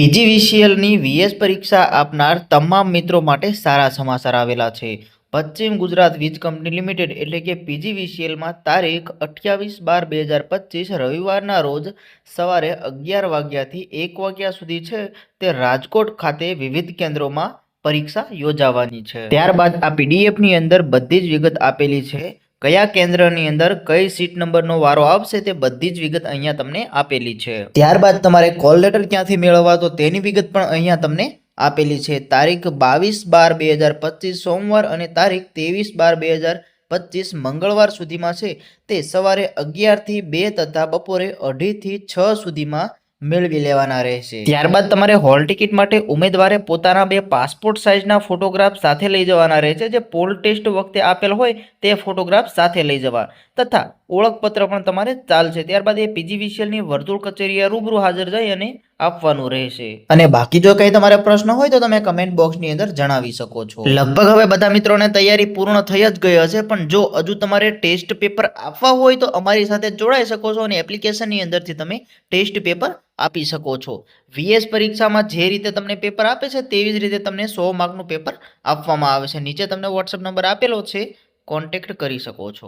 પીજીવીસીએલની VS પરીક્ષા આપનાર તમામ મિત્રો માટે સારા સમાચાર આવેલા છે। પશ્ચિમ ગુજરાત વીજ કંપની લિમિટેડ એટલે કે પીજીવીસીએલમાં તારીખ 28/12/2025 રવિવારના રોજ સવારે 11 વાગ્યાથી 1 વાગ્યા સુધી છે તે રાજકોટ ખાતે વિવિધ કેન્દ્રોમાં પરીક્ષા યોજાવાની છે। ત્યારબાદ આ પીડીએફની અંદર બધી જ વિગત આપેલી છે। કયા કેન્દ્રની અંદર કઈ સીટ નંબરનો વારો આવશે તે બધી જ વિગત અહીંયા તમને આપેલી છે। ત્યારબાદ તમારે કોલ લેટર ક્યાંથી મેળવવા તો તેની વિગત પણ અહીંયા તમને આપેલી છે। તારીખ 22/12/2025 સોમવાર અને તારીખ 23/12/2025 મંગળવાર સુધીમાં છે તે સવારે 11 થી 2 તથા બપોરે 2:30 થી 6 સુધીમાં મેળવી લેવાના રહેશે। ત્યારબાદ તમારે હોલ ટિકિટ માટે ઉમેદવારે પોતાના 2 પાસપોર્ટ સાઇઝના ફોટોગ્રાફ સાથે લઈ જવાના રહેશે। જે પોલ ટેસ્ટ વખતે આપેલ હોય તે ફોટોગ્રાફ સાથે લઈ જવા તથા ઓળખપત્ર પણ તમારે ચાલશે। ત્યારબાદ એ પીજીવીસીએલની વર્તુળ કચેરીએ રૂબરૂ હાજર જઈ અને આપવાનું રહેશે। અને બાકી જો કંઈ તમારે પ્રશ્ન હોય તો તમે કમેન્ટ બોક્સની અંદર જણાવી શકો છો। લગભગ હવે બધા મિત્રોને તૈયારી પૂર્ણ થઈ જ ગઈ હશે, પણ જો હજુ તમારે ટેસ્ટ પેપર આપવા હોય તો અમારી સાથે જોડાઈ શકો છો અને એપ્લિકેશનની અંદરથી તમે ટેસ્ટ પેપર આપી શકો છો। વીએસ પરીક્ષામાં જે રીતે તમને પેપર આપે છે તેવી જ રીતે તમને 100 માર્કનું પેપર આપવામાં આવે છે। નીચે તમને વોટ્સએપ નંબર આપેલો છે, કોન્ટેક્ટ કરી શકો છો।